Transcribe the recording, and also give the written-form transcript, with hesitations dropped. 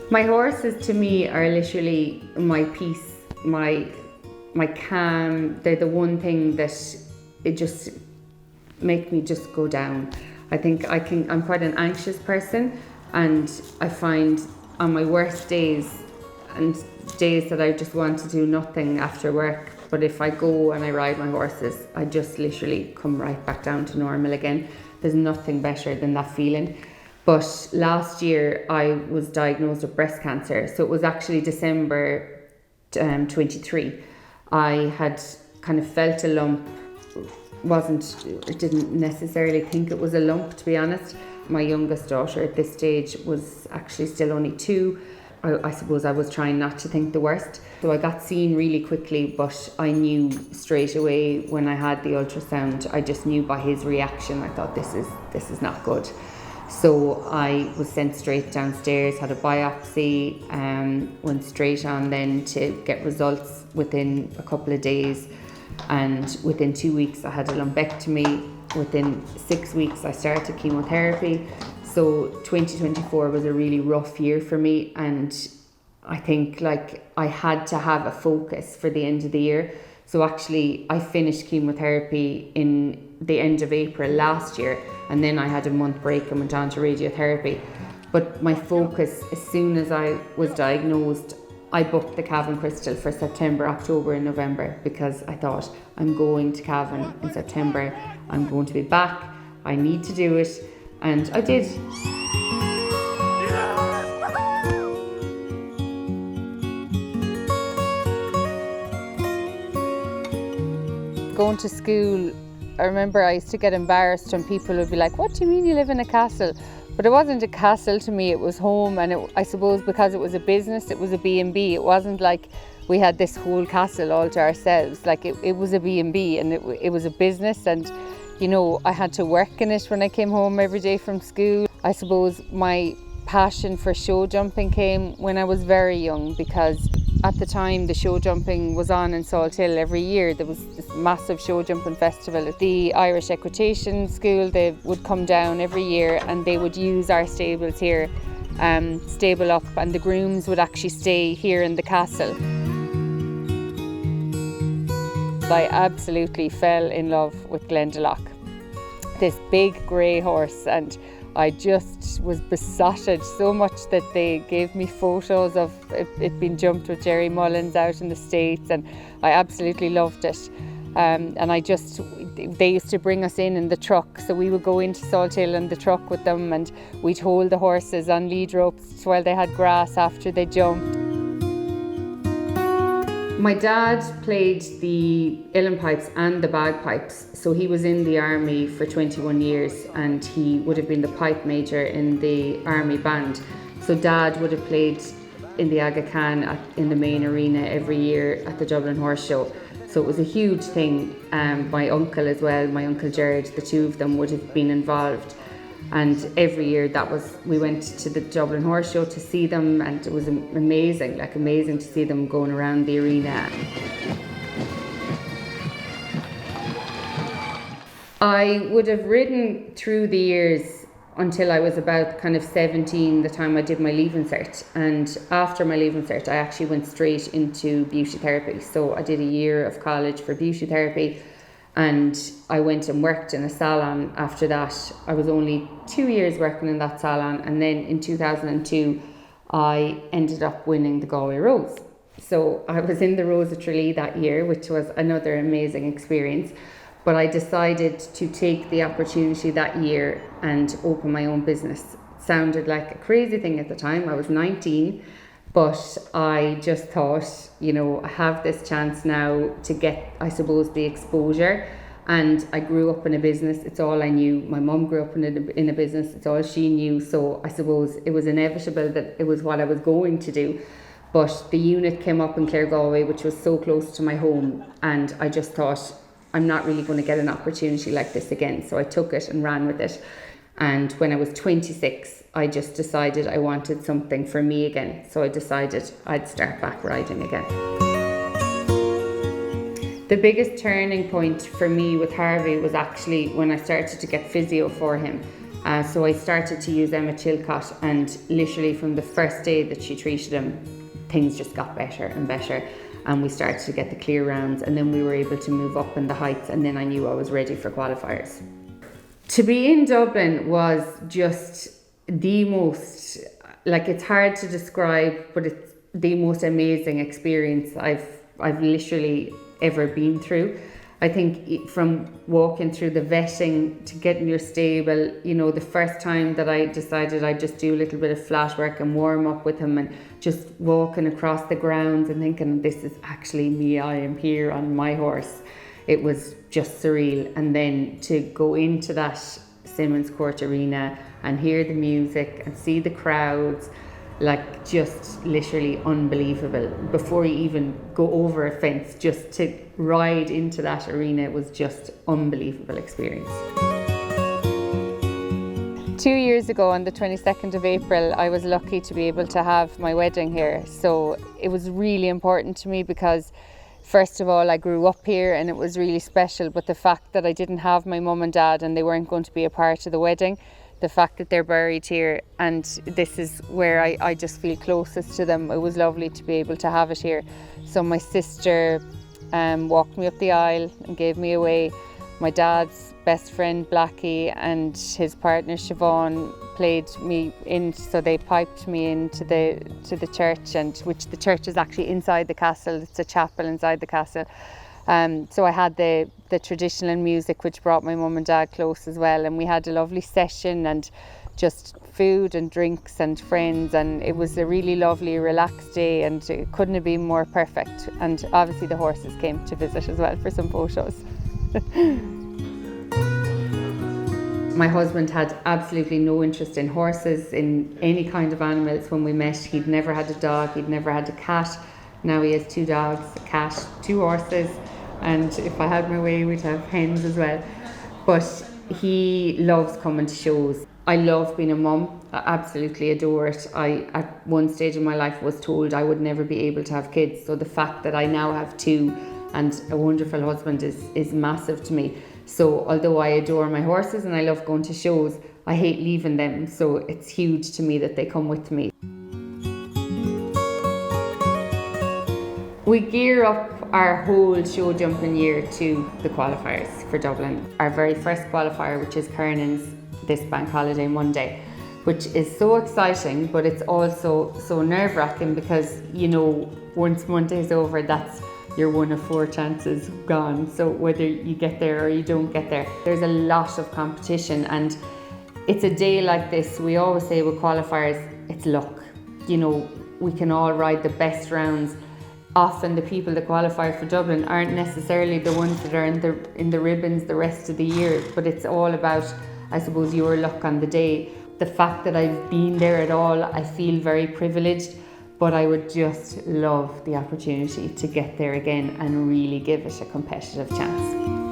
My horses to me are literally my peace, my calm. They're the one thing that it just make me just go down. I think I'm quite an anxious person, and I find on my worst days and days that I just want to do nothing after work, but if I go and I ride my horses, I just literally come right back down to normal again. There's nothing better than that feeling. But last year I was diagnosed with breast cancer, so it was actually December 23. I had kind of felt a lump. I didn't necessarily think it was a lump, to be honest. My youngest daughter at this stage was actually still only 2. I suppose I was trying not to think the worst. So I got seen really quickly, but I knew straight away when I had the ultrasound. I just knew by his reaction. I thought, this is not good. So I was sent straight downstairs, had a biopsy, went straight on then to get results within a couple of days. And within 2 weeks I had a lumpectomy. Within 6 weeks I started chemotherapy. So 2024 was a really rough year for me, and I think I had to have a focus for the end of the year. So actually I finished chemotherapy in the end of April last year, and then I had a month break and went on to radiotherapy. But my focus, as soon as I was diagnosed, I booked the Cavan Crystal for September, October and November, because I thought, I'm going to Cavan in September, I'm going to be back, I need to do it, and I did. Going to school, I remember I used to get embarrassed when people would be like, what do you mean you live in a castle? But it wasn't a castle to me, it was home, and I suppose because it was a business, it was a B&B. It wasn't like we had this whole castle all to ourselves. Like it was a B&B, and it was a business, and you know, I had to work in it when I came home every day from school. I suppose my passion for show jumping came when I was very young, because at the time the show jumping was on in Salthill every year. There was this massive show jumping festival at the Irish Equitation School. They would come down every year and they would use our stables here, stable up, and the grooms would actually stay here in the castle. I absolutely fell in love with Glendalough, this big grey horse, and I just was besotted so much that they gave me photos of it being jumped with Jerry Mullins out in the States, and I absolutely loved it. And they used to bring us in the truck, so we would go into Salthill in the truck with them, and we'd hold the horses on lead ropes while they had grass after they jumped. My dad played the uilleann pipes and the bagpipes, so he was in the army for 21 years and he would have been the pipe major in the army band. So Dad would have played in the Aga Khan in the main arena every year at the Dublin Horse Show. So it was a huge thing. My uncle as well, my uncle Gerard, the two of them would have been involved. And every year we went to the Dublin Horse Show to see them, and it was amazing to see them going around the arena. I would have ridden through the years until I was about kind of 17, the time I did my Leaving Cert. And after my Leaving Cert, I actually went straight into beauty therapy. So I did a year of college for beauty therapy, and I went and worked in a salon after that. I was only 2 years working in that salon, and then in 2002 I ended up winning the Galway Rose. So I was in the Rose of Tralee that year, which was another amazing experience. But I decided to take the opportunity that year and open my own business. It sounded like a crazy thing at the time. I was 19. But I just thought, I have this chance now to get, I suppose, the exposure. And I grew up in a business. It's all I knew. My mum grew up in a business. It's all she knew. So I suppose it was inevitable that it was what I was going to do. But the unit came up in Claregalway, which was so close to my home. And I just thought, I'm not really going to get an opportunity like this again. So I took it and ran with it. And when I was 26, I just decided I wanted something for me again. So I decided I'd start back riding again. The biggest turning point for me with Harvey was actually when I started to get physio for him. So I started to use Emma Chilcott, and literally from the first day that she treated him, things just got better and better, and we started to get the clear rounds, and then we were able to move up in the heights, and then I knew I was ready for qualifiers. To be in Dublin was just the most, like, it's hard to describe, but it's the most amazing experience I've literally ever been through. I think from walking through the vetting to getting your stable, you know, the first time that I decided I'd just do a little bit of flat work and warm up with him, and just walking across the grounds and thinking, this is actually me, I am here on my horse. It was just surreal. And then to go into that Simmons Court Arena and hear the music and see the crowds, like, just literally unbelievable. Before you even go over a fence, just to ride into that arena was just unbelievable experience. 2 years ago, on the 22nd of April, I was lucky to be able to have my wedding here. So it was really important to me because, first of all, I grew up here and it was really special, but the fact that I didn't have my mum and dad and they weren't going to be a part of the wedding, the fact that they're buried here, and this is where I just feel closest to them. It was lovely to be able to have it here. So my sister walked me up the aisle and gave me away. My dad's best friend Blackie and his partner Siobhan played me in, so they piped me into the church, and which the church is actually inside the castle. It's a chapel inside the castle. So I had the traditional music, which brought my mum and dad close as well, and we had a lovely session and just food and drinks and friends, and it was a really lovely, relaxed day, and it couldn't have been more perfect. And obviously the horses came to visit as well for some photos. My husband had absolutely no interest in horses, in any kind of animals. When we met, he'd never had a dog, he'd never had a cat. Now he has 2 dogs, a cat, 2 horses, and if I had my way, we'd have hens as well. But he loves coming to shows. I love being a mum. I absolutely adore it. I, at one stage in my life, was told I would never be able to have kids. So the fact that I now have 2 and a wonderful husband is massive to me. So although I adore my horses and I love going to shows, I hate leaving them. So it's huge to me that they come with me. We gear up our whole show jumping year to the qualifiers for Dublin. Our very first qualifier, which is Kernan's this bank holiday Monday, which is so exciting, but it's also so nerve-wracking because, you know, once Monday's over, that's your 1 of 4 chances gone. So whether you get there or you don't get there, there's a lot of competition, and it's a day like this. We always say with qualifiers, it's luck. You know, we can all ride the best rounds. Often the people that qualify for Dublin aren't necessarily the ones that are in the ribbons the rest of the year, but it's all about, I suppose, your luck on the day. The fact that I've been there at all, I feel very privileged, but I would just love the opportunity to get there again and really give it a competitive chance.